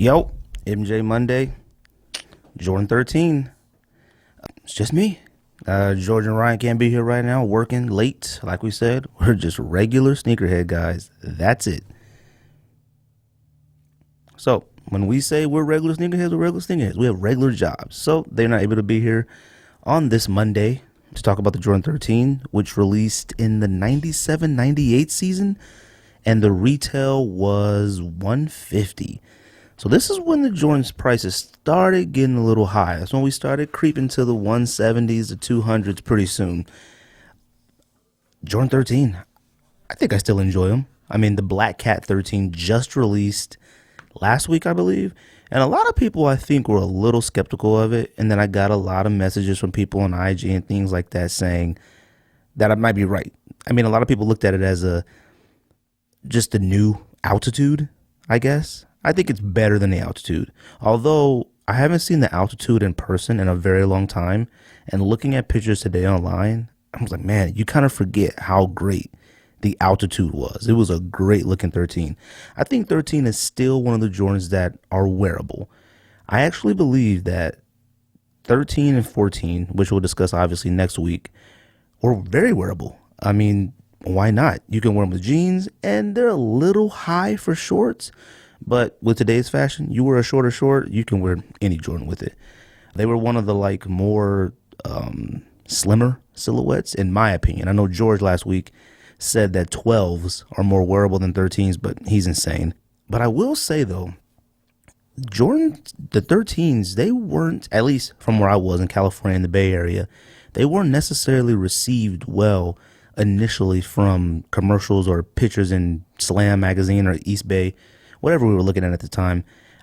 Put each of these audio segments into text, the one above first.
Yo, MJ Monday, Jordan 13. It's just me. George and Ryan can't be here right now, working late. Like we said, we're just regular sneakerhead guys. That's it. So when we say we're regular sneakerheads, we're regular sneakerheads. We have regular jobs. So they're not able to be here on this Monday to talk about the Jordan 13, which released in the 97-98 season, and the retail was $150. So this is when the Jordan's prices started getting a little high. That's when we started creeping to the 170s, the 200s pretty soon. Jordan 13, I think I still enjoy them. I mean, the Black Cat 13 just released last week, I believe. And a lot of people, I think, were a little skeptical of it. And then I got a lot of messages from people on IG and things like that saying that I might be right. I mean, a lot of people looked at it as just a new altitude, I guess. I think it's better than the altitude. Although I haven't seen the altitude in person in a very long time. And looking at pictures today online, I was like, man, you kind of forget how great the altitude was. It was a great looking 13. I think 13 is still one of the Jordans that are wearable. I actually believe that 13 and 14, which we'll discuss obviously next week, were very wearable. I mean, why not? You can wear them with jeans, and they're a little high for shorts. But with today's fashion, you wear a shorter short, you can wear any Jordan with it. They were one of the more slimmer silhouettes, in my opinion. I know George last week said that 12s are more wearable than 13s, but he's insane. But I will say, though, Jordan, the 13s, they weren't, at least from where I was in California in the Bay Area, they weren't necessarily received well initially from commercials or pictures in Slam magazine or East Bay, whatever we were looking at the time.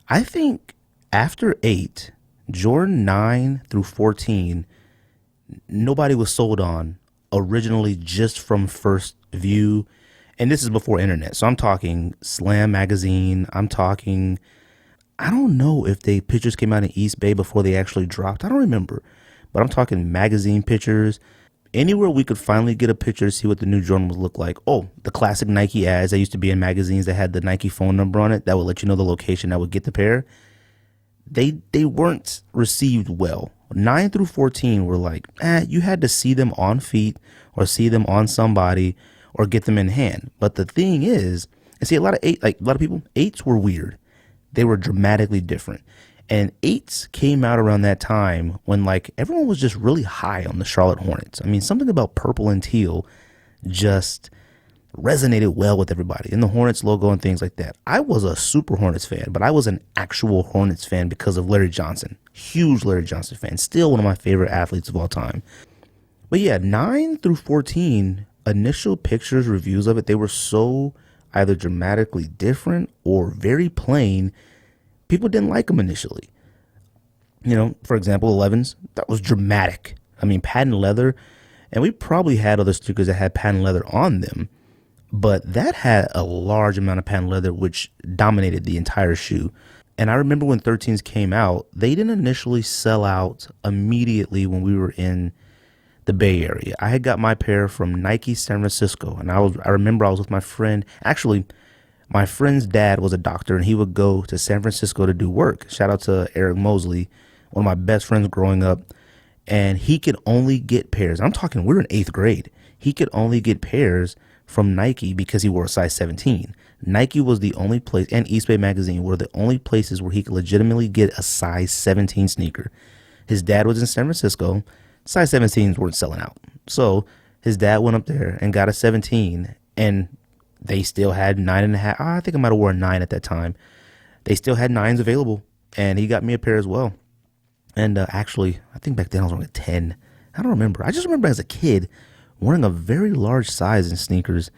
I think after 8, Jordan 9 through 14, nobody was sold on originally just from first view. And this is before internet. So I'm talking Slam magazine. I'm talking, I don't know if the pictures came out in East Bay before they actually dropped. I don't remember. But I'm talking magazine pictures. Anywhere we could finally get a picture to see what the new Jordan would look like. Oh, the classic Nike ads that used to be in magazines that had the Nike phone number on it that would let you know the location that would get the pair. They weren't received well. 9 through 14 were like, you had to see them on feet or see them on somebody or get them in hand. But the thing is, and see, a lot of people, 8s were weird. They were dramatically different. And 8s came out around that time when everyone was just really high on the Charlotte Hornets. I mean, something about purple and teal just resonated well with everybody, and the Hornets logo and things like that. I was a super Hornets fan, but I was an actual Hornets fan because of Larry Johnson. Huge Larry Johnson fan. Still one of my favorite athletes of all time. But yeah, 9 through 14, initial pictures, reviews of it, they were so either dramatically different or very plain. People didn't like them initially. You know, for example, 11s, that was dramatic. I mean, patent leather, and we probably had other sneakers that had patent leather on them, but that had a large amount of patent leather, which dominated the entire shoe. And I remember when 13s came out, they didn't initially sell out immediately when we were in the Bay Area. I had got my pair from Nike San Francisco, and I remember I was with my friend. Actually, my friend's dad was a doctor, and he would go to San Francisco to do work. Shout out to Eric Mosley, one of my best friends growing up. And he could only get pairs. I'm talking, we were in 8th grade. He could only get pairs from Nike because he wore a size 17. Nike was the only place, and East Bay Magazine were the only places where he could legitimately get a size 17 sneaker. His dad was in San Francisco. Size 17s weren't selling out. So his dad went up there and got a 17, and they still had 9.5. I think I might have worn a 9 at that time. They still had 9s available, and he got me a pair as well. And actually, I think back then I was wearing a 10. I don't remember. I just remember as a kid wearing a very large size in sneakers.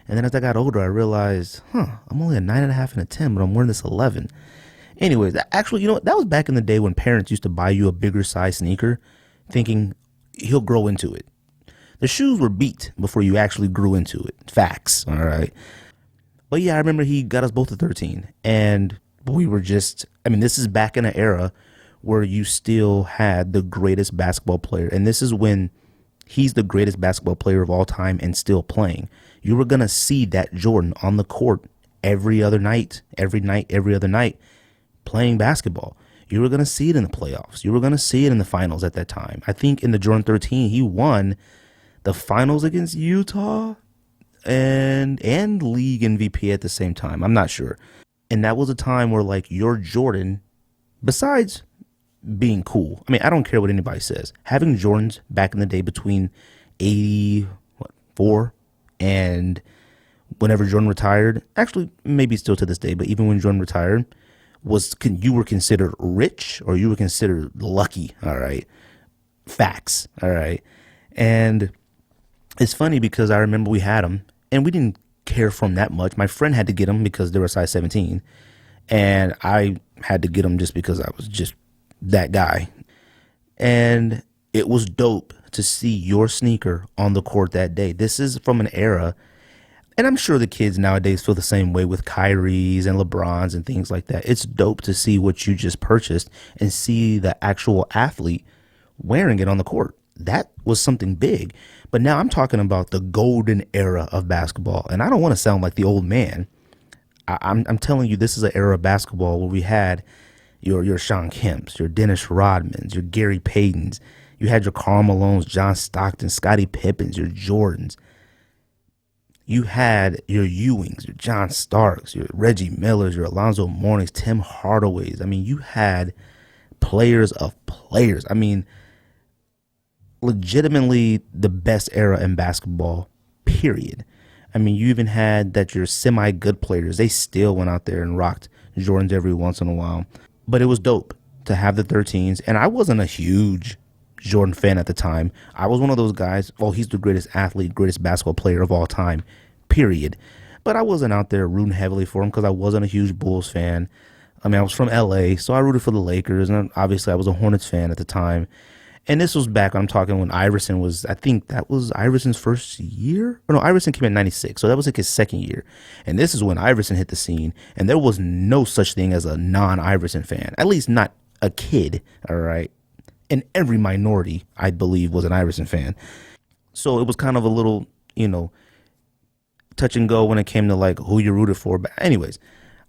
And then as I got older, I realized, I'm only a 9.5 and a 10, but I'm wearing this 11. Anyways, actually, you know what? That was back in the day when parents used to buy you a bigger size sneaker, thinking he'll grow into it. The shoes were beat before you actually grew into it. Facts, all right? But yeah, I remember he got us both a 13. And we were just, I mean, this is back in an era where you still had the greatest basketball player. And this is when he's the greatest basketball player of all time and still playing. You were going to see that Jordan on the court every other night, every other night. playing basketball. You were going to see it in the playoffs. You were going to see it in the finals at that time. I think in the Jordan 13, he won the finals against Utah and league MVP at the same time. I'm not sure. And that was a time where, like, your Jordan, besides being cool, I mean, I don't care what anybody says, having Jordans back in the day between 84 and whenever Jordan retired, actually maybe still to this day, but even when Jordan retired, you were considered rich or you were considered lucky. All right. Facts. All right. And it's funny because I remember we had them and we didn't care for them that much. My friend had to get them because they were size 17, and I had to get them just because I was just that guy. And it was dope to see your sneaker on the court that day. This is from an era, and I'm sure the kids nowadays feel the same way with Kyrie's and LeBron's and things like that. It's dope to see what you just purchased and see the actual athlete wearing it on the court. That was something big. But now I'm talking about the golden era of basketball. And I don't want to sound like the old man. I'm telling you, this is an era of basketball where we had your Shawn Kemps, your Dennis Rodmans, your Gary Paytons. You had your Karl Malones, John Stockton, Scottie Pippens, your Jordans. You had your Ewings, your John Starks, your Reggie Millers, your Alonzo Mournings, Tim Hardaways. I mean, you had players of players. I mean, legitimately the best era in basketball, period. I mean, you even had that your semi-good players, they still went out there and rocked Jordans every once in a while. But it was dope to have the 13s. And I wasn't a huge Jordan fan at the time. I was one of those guys, oh, he's the greatest athlete, greatest basketball player of all time, period. But I wasn't out there rooting heavily for him because I wasn't a huge Bulls fan. I mean, I was from LA, so I rooted for the Lakers. And obviously I was a Hornets fan at the time. And this was back, I'm talking when Iverson was, I think that was Iverson's first year? Or no, Iverson came in 96, so that was like his second year. And this is when Iverson hit the scene, and there was no such thing as a non-Iverson fan, at least not a kid, all right? And every minority, I believe, was an Iverson fan. So it was kind of a little, touch and go when it came to like who you rooted for. But anyways,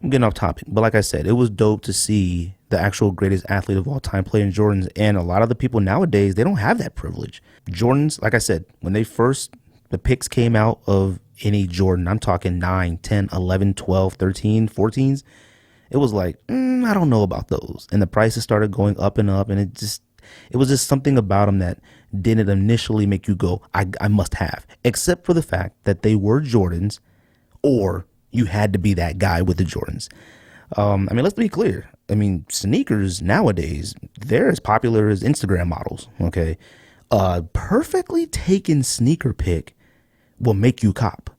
I'm getting off topic. But like I said, it was dope to see the actual greatest athlete of all time playing Jordans. And a lot of the people nowadays, they don't have that privilege. Jordans, like I said, when the pics came out of any Jordan, I'm talking 9, 10, 11, 12, 13, 14s. It was like, I don't know about those. And the prices started going up and up. And it was just something about them that didn't initially make you go, I must have. Except for the fact that they were Jordans, or you had to be that guy with the Jordans. I mean, let's be clear. I mean, sneakers nowadays, they're as popular as Instagram models, okay? Perfectly taken sneaker pick will make you cop.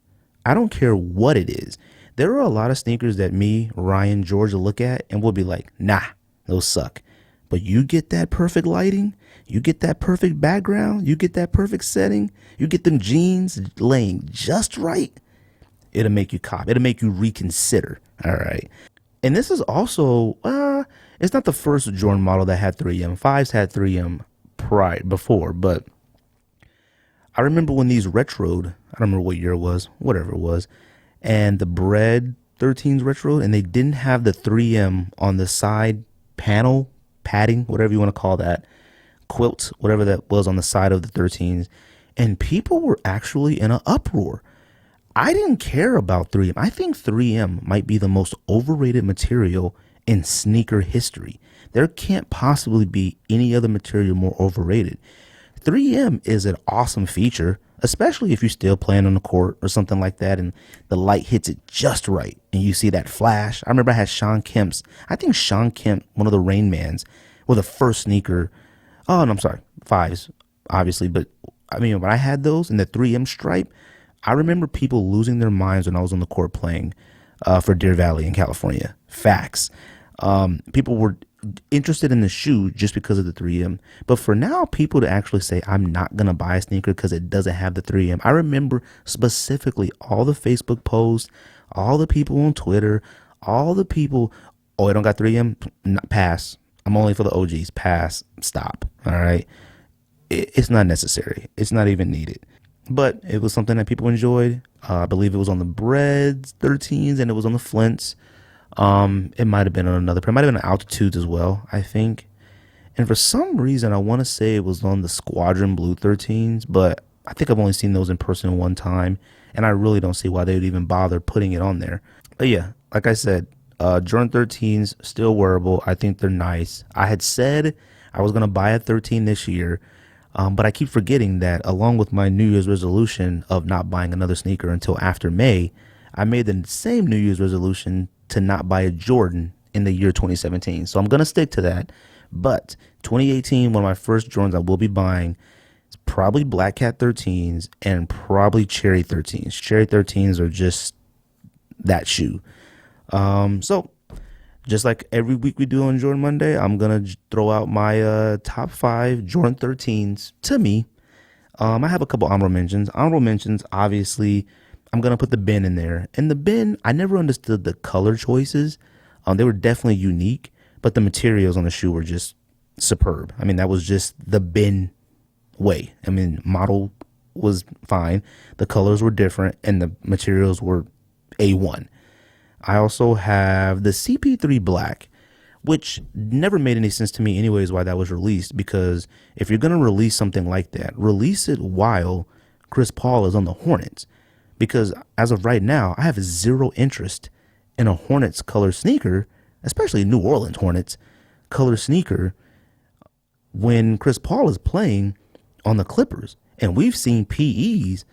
I don't care what it is. There are a lot of sneakers that me, Ryan, George will look at and we'll be like, nah, those suck. But you get that perfect lighting, you get that perfect background, you get that perfect setting, you get them jeans laying just right, it'll make you cop. It'll make you reconsider, all right? And this is also, it's not the first Jordan model that had 3M. 5s had 3M before, but I remember when these retroed, I don't remember what year it was, whatever it was, and the Bread 13s retroed, and they didn't have the 3M on the side panel, padding, whatever you want to call that, quilt, whatever that was on the side of the 13s, and people were actually in an uproar. I didn't care about 3M. I think 3M might be the most overrated material in sneaker history. There can't possibly be any other material more overrated. 3M is an awesome feature, especially if you're still playing on the court or something like that and the light hits it just right and you see that flash. I remember I had Shawn Kemp's. I think Shawn Kemp, one of the Rain Mans, were the first sneaker. Oh, no, I'm sorry. 5s, obviously. But I mean, when I had those in the 3M stripe, I remember people losing their minds when I was on the court playing for Deer Valley in California. Facts. People were interested in the shoe just because of the 3M. But for now, people to actually say, I'm not going to buy a sneaker because it doesn't have the 3M. I remember specifically all the Facebook posts, all the people on Twitter, all the people, oh, I don't got 3M? Pass. I'm only for the OGs. Pass. Stop. All right. It's not necessary. It's not even needed. But it was something that people enjoyed. I believe it was on the Breads 13s and it was on the Flints. It might have been on another pair. It might have been on Altitudes as well, I think. And for some reason, I want to say it was on the Squadron Blue 13s, but I think I've only seen those in person one time, and I really don't see why they would even bother putting it on there. But yeah, like I said, Jordan 13s still wearable. I think they're nice. I had said I was gonna buy a 13 this year, but I keep forgetting that along with my New Year's resolution of not buying another sneaker until after May, I made the same New Year's resolution to not buy a Jordan in the year 2017. So I'm gonna stick to that. But 2018, one of my first Jordans I will be buying is probably Black Cat 13s and probably Cherry 13s. Cherry 13s are just that shoe. So just like every week we do on Jordan Monday, I'm gonna throw out my top 5 Jordan 13s to me. I have a couple honorable mentions. Honorable mentions, obviously, I'm gonna put the Ben in there. And the Ben, I never understood the color choices. They were definitely unique, but the materials on the shoe were just superb. I mean, that was just the Ben way. I mean, model was fine. The colors were different, and the materials were A1. I also have the CP3 Black, which never made any sense to me anyways why that was released, because if you're going to release something like that, release it while Chris Paul is on the Hornets, because as of right now, I have zero interest in a Hornets color sneaker, especially New Orleans Hornets color sneaker, when Chris Paul is playing on the Clippers. And we've seen PEs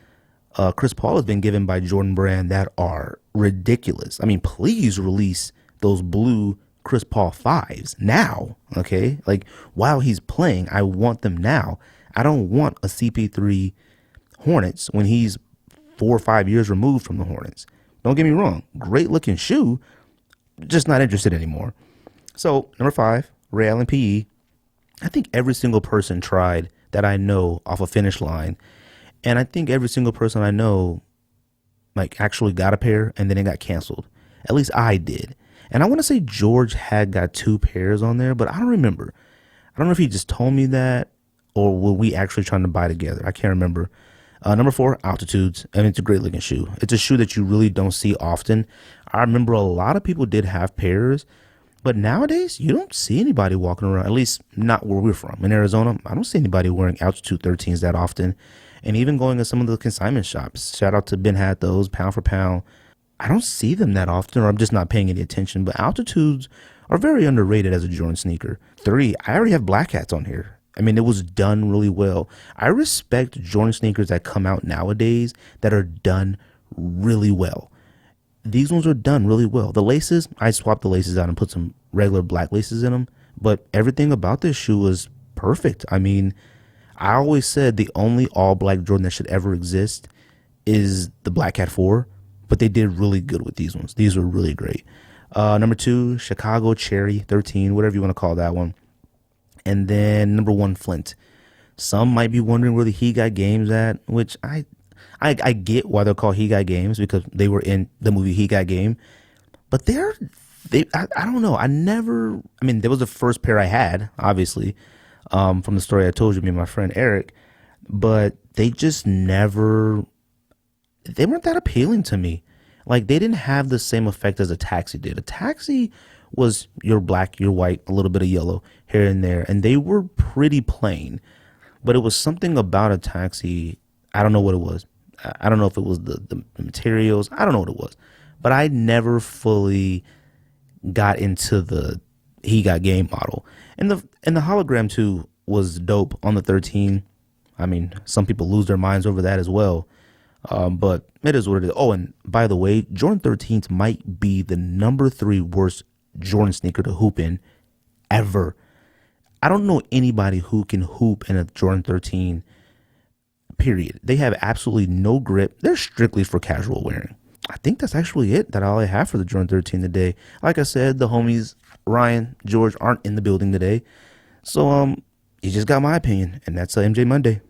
Chris Paul has been given by Jordan Brand that are ridiculous. I mean, please release those blue Chris Paul 5s now, okay? Like, while he's playing, I want them now. I don't want a CP3 Hornets when he's 4 or 5 years removed from the Hornets. Don't get me wrong. Great looking shoe, just not interested anymore. So, number 5, Ray Allen PE. I think every single person tried that I know off a Finish Line. And I think every single person I know, like, actually got a pair and then it got canceled. At least I did. And I want to say George had got 2 pairs on there, but I don't remember. I don't know if he just told me that or were we actually trying to buy together. I can't remember. Number 4, Altitudes. I mean, it's a great looking shoe. It's a shoe that you really don't see often. I remember a lot of people did have pairs, but nowadays you don't see anybody walking around, at least not where we're from. In Arizona, I don't see anybody wearing Altitude 13s that often. And even going to some of the consignment shops, shout out to Ben Had Those, pound for pound. I don't see them that often, or I'm just not paying any attention. But Altitudes are very underrated as a Jordan sneaker. 3, I already have Black Hats on here. I mean, it was done really well. I respect Jordan sneakers that come out nowadays that are done really well. These ones are done really well. The laces, I swapped the laces out and put some regular black laces in them. But everything about this shoe was perfect. I mean, I always said the only all-black Jordan that should ever exist is the Black Cat 4, but they did really good with these ones. These were really great. Number 2, Chicago Cherry 13, whatever you want to call that one. And then number 1, Flint. Some might be wondering where the He Got Games at, which I get why they're called He Got Games, because they were in the movie He Got Game. But I don't know. I mean, there was the first pair I had, obviously. From the story I told you, me and my friend Eric, but they just they weren't that appealing to me. Like, they didn't have the same effect as a Taxi did. A Taxi was your black, your white, a little bit of yellow here and there, and they were pretty plain. But it was something about a Taxi. I don't know what it was. I don't know if it was the materials. I don't know what it was. But I never fully got into the He Got Game model. And the hologram too was dope on the 13. I mean, some people lose their minds over that as well. But it is what it is. Oh, and by the way, Jordan 13s might be the number 3 worst Jordan sneaker to hoop in ever. I don't know anybody who can hoop in a Jordan 13, period. They have absolutely no grip. They're strictly for casual wearing. I think that's actually it. That's all I have for the Jordan 13 today. Like I said, the homies Ryan, George aren't in the building today. So, you just got my opinion, and that's MJ Monday.